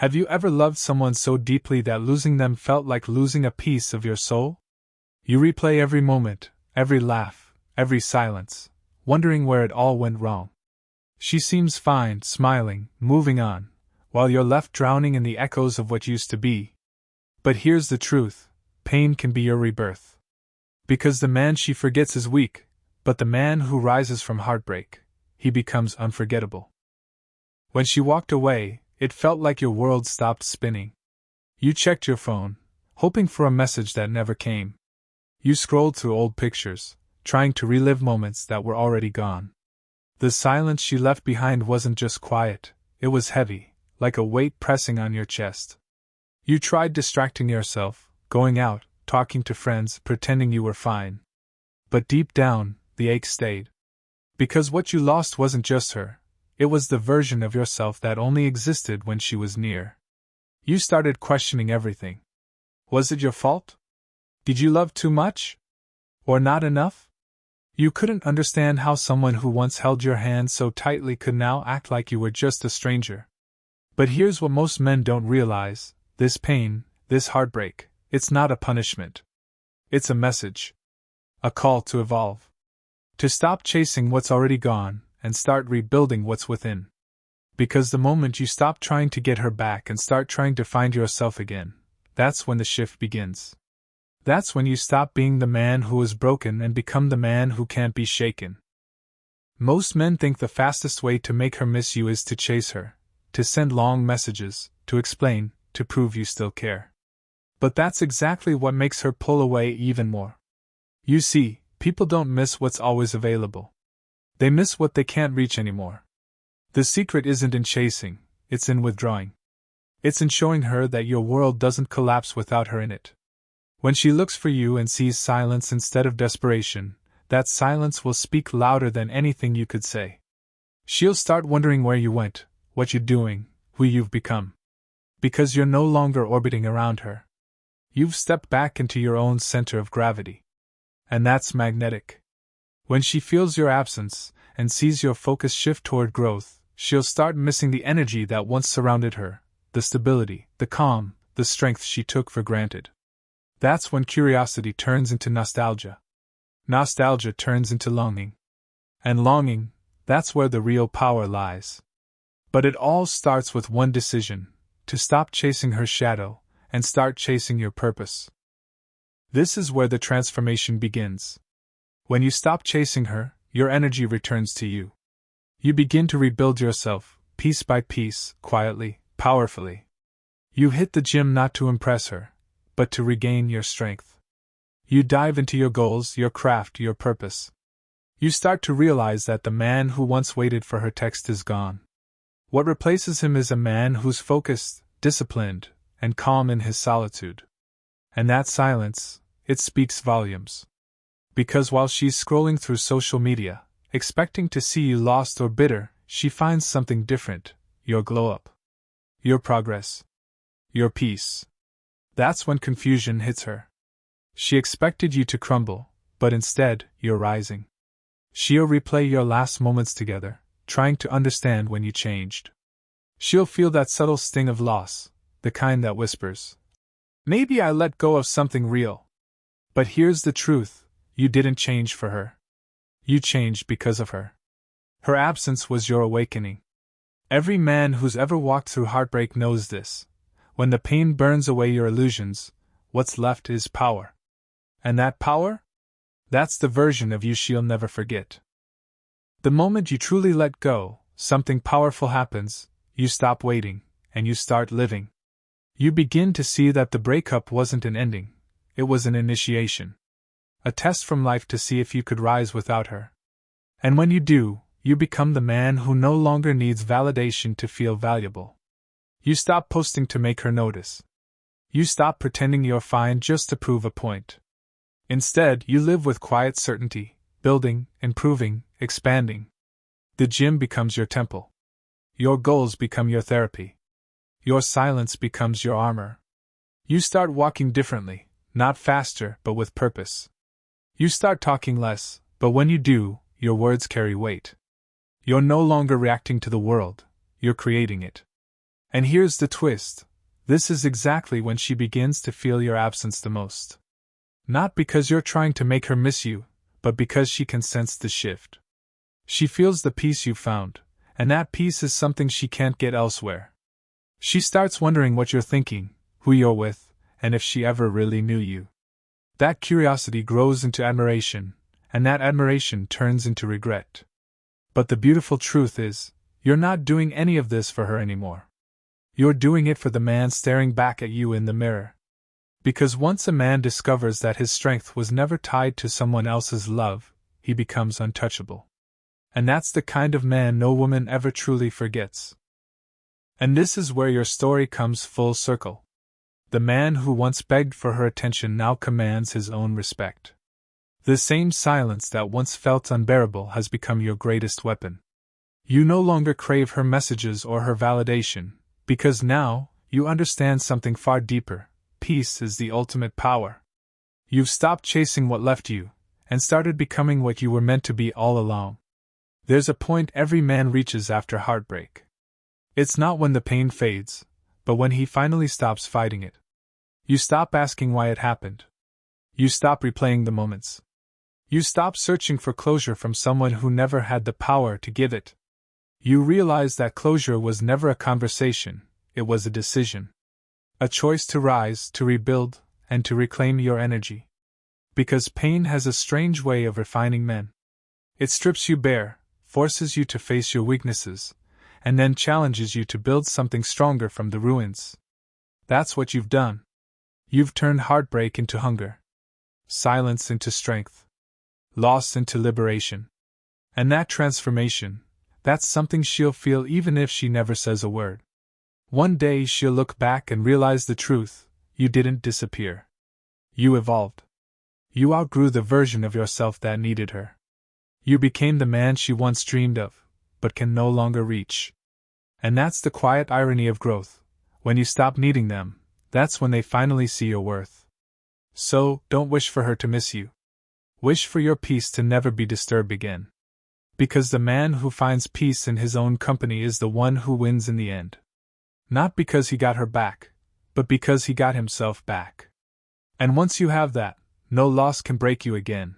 Have you ever loved someone so deeply that losing them felt like losing a piece of your soul? You replay every moment, every laugh, every silence, wondering where it all went wrong. She seems fine, smiling, moving on, while you're left drowning in the echoes of what used to be. But here's the truth: pain can be your rebirth. Because the man she forgets is weak, but the man who rises from heartbreak, he becomes unforgettable. When she walked away, it felt like your world stopped spinning. You checked your phone, hoping for a message that never came. You scrolled through old pictures, trying to relive moments that were already gone. The silence she left behind wasn't just quiet, it was heavy, like a weight pressing on your chest. You tried distracting yourself, going out, talking to friends, pretending you were fine. But deep down, the ache stayed. Because what you lost wasn't just her, it was the version of yourself that only existed when she was near. You started questioning everything. Was it your fault? Did you love too much? Or not enough? You couldn't understand how someone who once held your hand so tightly could now act like you were just a stranger. But here's what most men don't realize: this pain, this heartbreak, it's not a punishment. It's a message. A call to evolve. To stop chasing what's already gone and start rebuilding what's within. Because the moment you stop trying to get her back and start trying to find yourself again, that's when the shift begins. That's when you stop being the man who is broken and become the man who can't be shaken. Most men think the fastest way to make her miss you is to chase her, to send long messages, to explain, to prove you still care. But that's exactly what makes her pull away even more. You see, people don't miss what's always available. They miss what they can't reach anymore. The secret isn't in chasing, it's in withdrawing. It's in showing her that your world doesn't collapse without her in it. When she looks for you and sees silence instead of desperation, that silence will speak louder than anything you could say. She'll start wondering where you went, what you're doing, who you've become. Because you're no longer orbiting around her. You've stepped back into your own center of gravity. And that's magnetic. When she feels your absence and sees your focus shift toward growth, she'll start missing the energy that once surrounded her, the stability, the calm, the strength she took for granted. That's when curiosity turns into nostalgia. Nostalgia turns into longing. And longing, that's where the real power lies. But it all starts with one decision: to stop chasing her shadow and start chasing your purpose. This is where the transformation begins. When you stop chasing her, your energy returns to you. You begin to rebuild yourself, piece by piece, quietly, powerfully. You hit the gym not to impress her, but to regain your strength. You dive into your goals, your craft, your purpose. You start to realize that the man who once waited for her text is gone. What replaces him is a man who's focused, disciplined, and calm in his solitude. And that silence, it speaks volumes. Because while she's scrolling through social media, expecting to see you lost or bitter, she finds something different: your glow-up. Your progress. Your peace. That's when confusion hits her. She expected you to crumble, but instead, you're rising. She'll replay your last moments together, trying to understand when you changed. She'll feel that subtle sting of loss, the kind that whispers, "Maybe I let go of something real." But here's the truth: you didn't change for her. You changed because of her. Her absence was your awakening. Every man who's ever walked through heartbreak knows this. When the pain burns away your illusions, what's left is power. And that power? That's the version of you she'll never forget. The moment you truly let go, something powerful happens. You stop waiting, and you start living. You begin to see that the breakup wasn't an ending, it was an initiation. A test from life to see if you could rise without her. And when you do, you become the man who no longer needs validation to feel valuable. You stop posting to make her notice. You stop pretending you're fine just to prove a point. Instead, you live with quiet certainty, building, improving, expanding. The gym becomes your temple. Your goals become your therapy. Your silence becomes your armor. You start walking differently, not faster, but with purpose. You start talking less, but when you do, your words carry weight. You're no longer reacting to the world, you're creating it. And here's the twist. This is exactly when she begins to feel your absence the most. Not because you're trying to make her miss you, but because she can sense the shift. She feels the peace you've found, and that peace is something she can't get elsewhere. She starts wondering what you're thinking, who you're with, and if she ever really knew you. That curiosity grows into admiration, and that admiration turns into regret. But the beautiful truth is, you're not doing any of this for her anymore. You're doing it for the man staring back at you in the mirror. Because once a man discovers that his strength was never tied to someone else's love, he becomes untouchable. And that's the kind of man no woman ever truly forgets. And this is where your story comes full circle. The man who once begged for her attention now commands his own respect. The same silence that once felt unbearable has become your greatest weapon. You no longer crave her messages or her validation, because now, you understand something far deeper. Peace is the ultimate power. You've stopped chasing what left you, and started becoming what you were meant to be all along. There's a point every man reaches after heartbreak. It's not when the pain fades, but when he finally stops fighting it. You stop asking why it happened. You stop replaying the moments. You stop searching for closure from someone who never had the power to give it. You realize that closure was never a conversation, it was a decision. A choice to rise, to rebuild, and to reclaim your energy. Because pain has a strange way of refining men. It strips you bare, forces you to face your weaknesses, and then challenges you to build something stronger from the ruins. That's what you've done. You've turned heartbreak into hunger, silence into strength, loss into liberation. And that transformation, that's something she'll feel even if she never says a word. One day she'll look back and realize the truth: you didn't disappear. You evolved. You outgrew the version of yourself that needed her. You became the man she once dreamed of, but can no longer reach. And that's the quiet irony of growth. When you stop needing them, that's when they finally see your worth. So, don't wish for her to miss you. Wish for your peace to never be disturbed again. Because the man who finds peace in his own company is the one who wins in the end. Not because he got her back, but because he got himself back. And once you have that, no loss can break you again.